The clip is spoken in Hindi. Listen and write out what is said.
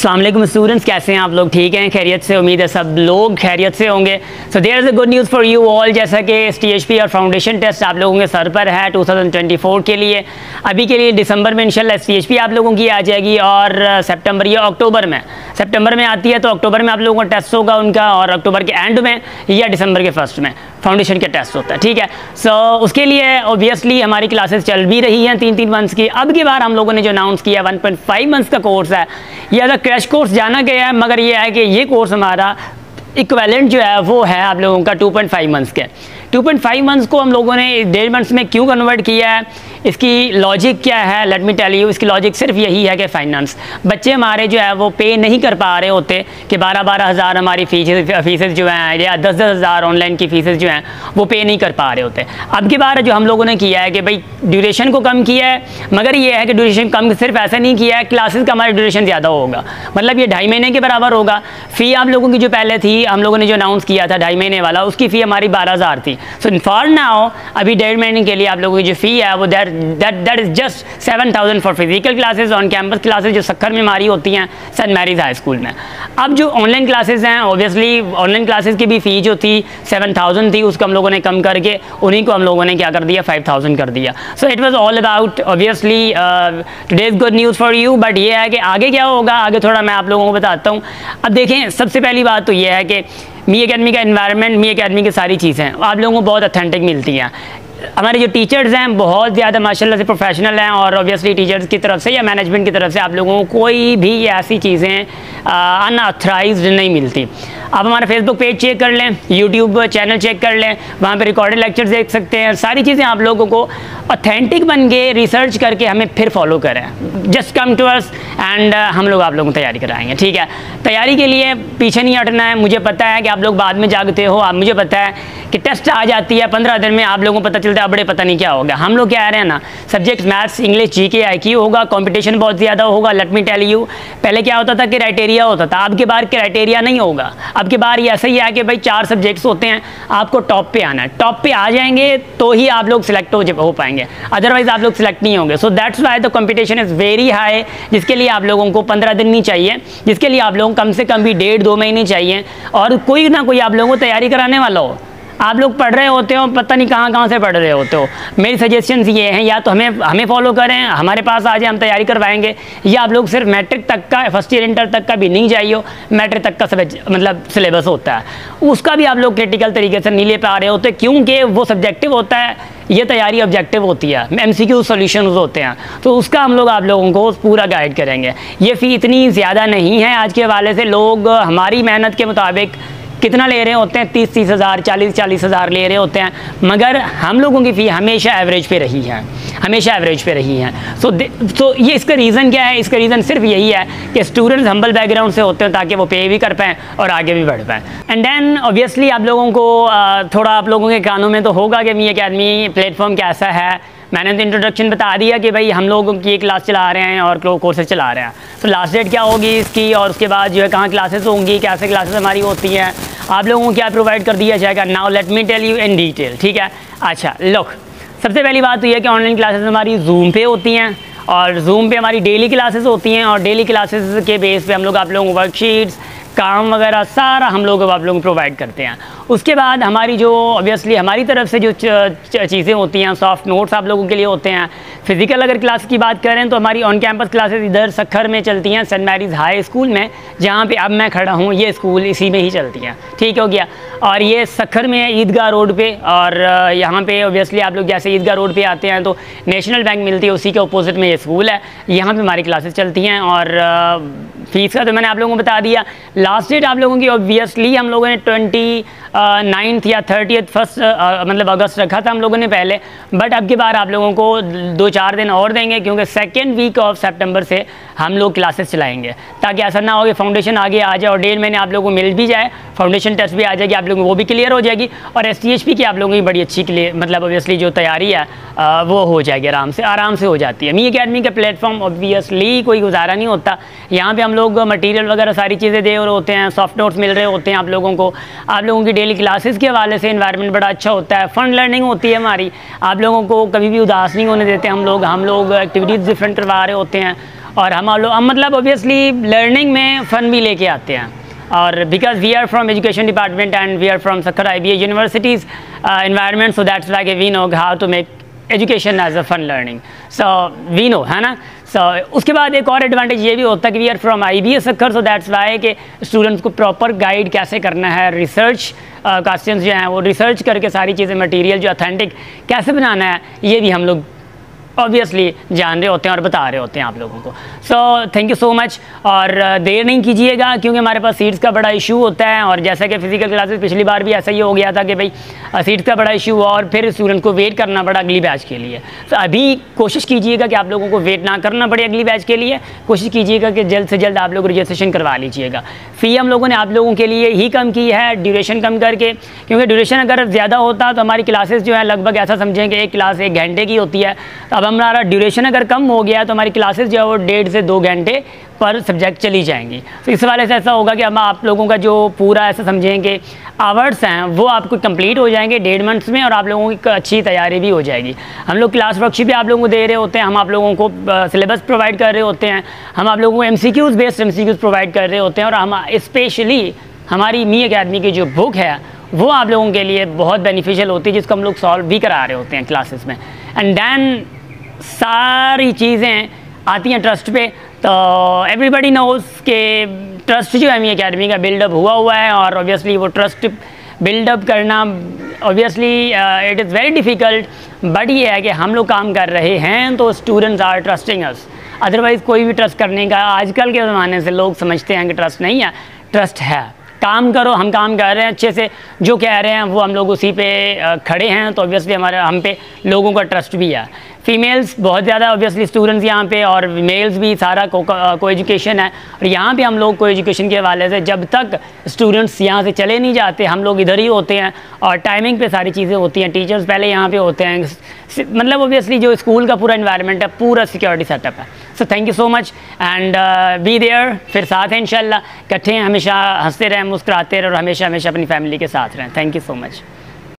अस्सलाम वालेकुम स्टूडेंट्स, कैसे हैं आप लोग? ठीक हैं, खैरियत से? उम्मीद है सब लोग खैरियत से होंगे। So there is a good news for you all, जैसा कि STHP और फाउंडेशन टेस्ट आप लोगों के सर पर है 2024 के लिए। अभी के लिए दिसंबर में इंशाल्लाह STHP आप लोगों की आ जाएगी और सितंबर या अक्टूबर में आती है, तो अक्टूबर में आप लोगों का टेस्ट होगा उनका, और अक्टूबर के एंड में या दिसंबर के फर्स्ट में फाउंडेशन के टेस्ट होता है। ठीक है, सो उसके लिए ऑब्वियसली हमारी क्लासेस चल भी रही हैं 3-3 मंथ्स की। अब की बार हम लोगों ने जो अनाउंस किया 1.5 मंथ्स का कोर्स है, ये अगर क्रैश कोर्स जाना गया है, मगर ये है कि ये कोर्स हमारा इक्विवेलेंट जो है वो है आप लोगों का 2.5 मंथ्स के। 2.5 मंथ्स को हम लोगों ने 1.5 मंथ्स में क्यों कन्वर्ट किया है, इसकी लॉजिक क्या है, लेट मी टेल यू। इसकी लॉजिक सिर्फ यही है कि फाइनेंस, बच्चे हमारे जो है वो पे नहीं कर पा रहे होते कि 12-12 हज़ार हमारी फीसेस जो हैं, या 10-10 हज़ार ऑनलाइन की फ़ीसेस जो हैं वो पे नहीं कर पा रहे होते। अब की बार जो हम लोगों ने किया है कि भाई ड्यूरेशन को कम किया है, मगर ये है कि ड्यूरेशन कम सिर्फ ऐसा नहीं किया है, क्लासेस का हमारा ड्यूरेशन ज़्यादा होगा, मतलब ये 2.5 महीने के बराबर होगा। फ़ी आप लोगों की जो पहले थी, हम लोगों ने जो अनाउंस किया था 2.5 महीने वाला, उसकी फ़ी हमारी 12,000 थी। सो फॉर नाउ अभी 1.5 महीने के लिए आप लोगों की जो फ़ी है वो that is just 7,000 for physical classes, on campus classes जो सक्खर में हमारी होती हैं सेंट मैरीज हाई स्कूल में। अब जो ऑनलाइन क्लासेस हैं, ऑब्वियसली ऑनलाइन क्लासेस की भी फ़ी जो थी 7,000 थी, उसको हम लोगों ने कम करके उन्हीं को हम लोगों ने क्या कर दिया, 5,000 कर दिया। So it was all about obviously today is good news for you, but ये है कि आगे क्या होगा, आगे थोड़ा मैं आप लोगों को बताता हूँ। अब देखें, सबसे पहली बात तो ये है कि मी अकेडमी का एनवायरनमेंट, मी अकेडमी की सारी चीज़ें आप लोगों को बहुत ऑथेंटिक मिलती हैं। हमारे जो टीचर्स हैं बहुत ज़्यादा माशाल्लाह से प्रोफेशनल हैं, और ऑब्वियसली टीचर्स की तरफ से या मैनेजमेंट की तरफ से आप लोगों को कोई भी ऐसी चीज़ें अनऑथराइज्ड नहीं मिलती। आप हमारा फेसबुक पेज चेक कर लें, यूट्यूब चैनल चेक कर लें, वहाँ पे रिकॉर्डेड लेक्चर्स देख सकते हैं। सारी चीज़ें आप लोगों को ऑथेंटिक बन के रिसर्च करके हमें फिर फॉलो करें। Just come to us and हम लोग आप लोगों को तैयारी कराएंगे। ठीक है, तैयारी के लिए पीछे नहीं हटना है। मुझे पता है कि आप लोग बाद में जागते हो, मुझे पता है कि टेस्ट आ जाती है 15 दिन में, आप लोगों को पता चलता है बड़े पता नहीं क्या होगा। हम लोग क्या आ रहे हैं ना, subject maths, English, GK, IQ होगा, कंपटीशन बहुत ज़्यादा होगा। लेट मी टेल यू, पहले क्या होता था, क्राइटेरिया होता था, अब की बार क्राइटेरिया नहीं होगा। अब की बार ये ऐसा ही है कि भाई 4 सब्जेक्ट्स होते हैं, आपको टॉप पे आना है, टॉप पे आ जाएंगे तो ही आप लोग सिलेक्ट हो पाएंगे, अदरवाइज आप लोग सिलेक्ट नहीं होंगे। सो that's why the competition is very high, जिसके लिए आप लोगों को 15 दिन नहीं चाहिए, जिसके लिए आप लोगों को कम से कम भी 1.5-2 महीने चाहिए, और कोई ना कोई आप लोगों को तैयारी कराने वाला हो। आप लोग पढ़ रहे होते हो, पता नहीं कहाँ से पढ़ रहे होते हो। मेरी सजेशंस ये हैं, या तो हमें फॉलो करें, हमारे पास आ जाए, हम तैयारी करवाएंगे, या आप लोग सिर्फ मैट्रिक तक का, फर्स्ट ईयर इंटर तक का भी नहीं चाहिए, मैट्रिक तक का मतलब सिलेबस होता है, उसका भी आप लोग क्रिटिकल तरीके से नहीं ले पा रहे होते, क्योंकि वो सब्जेक्टिव होता है, ये तैयारी ऑब्जेक्टिव होती है, MCQ सॉल्यूशन होते हैं, तो उसका हम लोग आप लोगों को पूरा गाइड करेंगे। ये फ़ी इतनी ज़्यादा नहीं है आज के हवाले से। लोग हमारी मेहनत के मुताबिक कितना ले रहे होते हैं, 30-30 हज़ार, 40-40 हज़ार ले रहे होते हैं, मगर हम लोगों की फ़ी हमेशा एवरेज पे रही है, हमेशा एवरेज पे रही है। सो ये इसका रीज़न क्या है? इसका रीज़न सिर्फ यही है कि स्टूडेंट्स हम्बल बैकग्राउंड से होते हैं, ताकि वो पे भी कर पाएँ और आगे भी बढ़ पाएँ। एंड देन ऑब्वियसली आप लोगों को थोड़ा आप लोगों के कानों में तो होगा कि मी अकेडमी प्लेटफॉर्म कैसा है। मैंने तो इंट्रोडक्शन बता दिया कि भाई हम लोग की क्लास चला रहे हैं और कोर्सेज चला रहे हैं, तो लास्ट डेट क्या होगी इसकी, और उसके बाद जो है कहाँ क्लासेस होंगी, कैसे क्लासेस हमारी होती हैं, आप लोगों को क्या प्रोवाइड कर दिया जाएगा। Now let me tell you in detail. ठीक है, अच्छा लुक, सबसे पहली बात तो ये है कि ऑनलाइन क्लासेस हमारी जूम पे होती हैं, और जूम पे हमारी डेली क्लासेस होती हैं, और डेली क्लासेस के बेस पे हम लोग आप लोगों को वर्कशीट्स, काम वगैरह सारा हम लोग आप लोगों को प्रोवाइड करते हैं। उसके बाद हमारी जो ऑब्वियसली हमारी तरफ से जो चीज़ें होती हैं, सॉफ्ट नोट्स आप लोगों के लिए होते हैं। फिज़िकल अगर क्लास की बात करें तो हमारी ऑन कैंपस क्लासेस इधर सक्खर में चलती हैं, सेंट मैरीज हाई स्कूल में, जहाँ पे अब मैं खड़ा हूँ, ये स्कूल इसी में ही चलती हैं। ठीक हो गया, और ये सक्खर में है ईदगाह रोड पे, और यहाँ पे ऑब्वियसली आप लोग जैसे ईदगाह रोड पे आते हैं तो नेशनल बैंक मिलती है, उसी के अपोजिट में ये स्कूल है, यहाँ पर हमारी क्लासेस चलती हैं। और फ़ीस का तो मैंने आप लोगों को बता दिया। लास्ट डेट आप लोगों की ऑब्वियसली हम लोगों ने 29 या 30 फर्स्ट मतलब अगस्त रखा था हम लोगों ने पहले, बट अब की बार आप लोगों को 2-4 दिन और देंगे, क्योंकि सेकेंड वीक ऑफ सितंबर से हम लोग क्लासेस चलाएंगे, ताकि ऐसा ना हो कि फाउंडेशन आगे आ जाए और 1.5 महीने आप लोगों को मिल भी जाए, फाउंडेशन टेस्ट भी आ जाएगी, आप लोगों को वो भी क्लियर हो जाएगी, और STHP की आप लोगों की बड़ी अच्छी क्लियर मतलब ऑब्वियसली जो तैयारी है वो हो जाएगी, आराम से हो जाती है। मी अकेडमी का प्लेटफॉर्म ऑब्वियसली कोई गुजारा नहीं होता, यहाँ पे हम लोग मटेरियल वगैरह सारी चीज़ें दे रहे होते हैं, सॉफ्ट नोट्स मिल रहे होते हैं आप लोगों को, आप लोगों की डेली क्लासेस के हवाले से एनवायरनमेंट बड़ा अच्छा होता है, फन लर्निंग होती है हमारी, आप लोगों को कभी भी उदास नहीं होने देते हम लोग एक्टिविटीज़ डिफरेंट करवा रहे होते हैं, और हम मतलब ऑब्वियसली लर्निंग में फ़न भी लेके आते हैं, और because we are from education department and we are from Sukkur IBA universities environment, so that's why we know how to make education as a fun learning, so we know, है ना। सो उसके बाद एक और एडवांटेज ये भी होता है कि we are from IBA Sukkur, so that's why कि स्टूडेंट्स को प्रॉपर गाइड कैसे करना है, रिसर्च क्वेश्चंस जो हैं वो रिसर्च करके सारी चीज़ें मटेरियल जो ऑथेंटिक कैसे बनाना है ये भी हम लोग ऑब्वियसली जान रहे होते हैं और बता रहे होते हैं आप लोगों को। सो थैंक यू सो मच, और देर नहीं कीजिएगा क्योंकि हमारे पास सीट्स का बड़ा इशू होता है, और जैसा कि फ़िज़िकल क्लासेस पिछली बार भी ऐसा ही हो गया था कि भाई सीट्स का बड़ा इशू हुआ और फिर स्टूडेंट को वेट करना पड़ा अगली बैच के लिए। तो अभी कोशिश कीजिएगा कि आप लोगों को वेट ना करना पड़े अगली बैच के लिए, कोशिश कीजिएगा कि जल्द से जल्द आप लोग रजिस्ट्रेशन करवा लीजिएगा। फ़ी हम लोगों ने आप लोगों के लिए ही कम की है, ड्यूरेशन कम करके, क्योंकि ड्यूरेशन अगर ज़्यादा होता तो हमारी क्लासेस जो है लगभग ऐसा समझें कि एक क्लास 1 घंटे की होती है, तो अब हमारा ड्यूरेशन अगर कम हो गया तो हमारी क्लासेस जो है वो 1.5 से 2 घंटे पर सब्जेक्ट चली जाएंगी। तो इस वाले से ऐसा होगा कि हम आप लोगों का जो पूरा ऐसा समझें कि आवर्स हैं वो आपको कंप्लीट हो जाएंगे 1.5 मंथ्स में, और आप लोगों की अच्छी तैयारी भी हो जाएगी। हम लोग क्लास वर्कशीट भी आप लोगों को दे रहे होते हैं, हम आप लोगों को सिलेबस प्रोवाइड कर रहे होते हैं, हम आप लोगों को MCQs बेस्ड MCQs प्रोवाइड कर रहे होते हैं, और हम स्पेशली हमारी मी अकेडमी की जो बुक है वो आप लोगों के लिए बहुत बेनिफिशियल होती है, जिसको हम लोग सॉल्व भी करा रहे होते हैं क्लासेस में। एंड देन सारी चीज़ें आती हैं ट्रस्ट पे, तो एवरीबडी नोज़ के ट्रस्ट जो है मी अकेडमी का बिल्डअप हुआ है, और ऑब्वियसली वो ट्रस्ट बिल्डअप करना obviously it is very difficult, but ये है कि हम लोग काम कर रहे हैं तो students are trusting us. Otherwise कोई भी ट्रस्ट करने का आजकल के ज़माने से लोग समझते हैं कि ट्रस्ट नहीं है, ट्रस्ट है। काम करो, हम काम कर रहे हैं अच्छे से, जो कह रहे हैं वो हम लोग उसी पे खड़े हैं, तो ऑब्वियसली हमारे हम पे लोगों का ट्रस्ट भी है। फ़ीमेल्स बहुत ज़्यादा ऑब्वियसली स्टूडेंट्स यहाँ पे, और मेल्स भी सारा को एजुकेशन है, और यहाँ पे हम लोग को एजुकेशन के हवाले से जब तक स्टूडेंट्स यहाँ से चले नहीं जाते हम लोग इधर ही होते हैं, और टाइमिंग पे सारी चीज़ें होती हैं, टीचर्स पहले यहाँ पे होते हैं, मतलब ऑब्वियसली जो स्कूल का पूरा इन्वायरमेंट है पूरा सिक्योरिटी सेटअप है। So thank you so much and be there, फिर साथ हैं इंशाल्लाह, इकट्ठे हैं, हमेशा हंसते रहें, मुस्कुराते रहें, और हमेशा हमेशा अपनी फैमिली के साथ रहें। Thank you so much.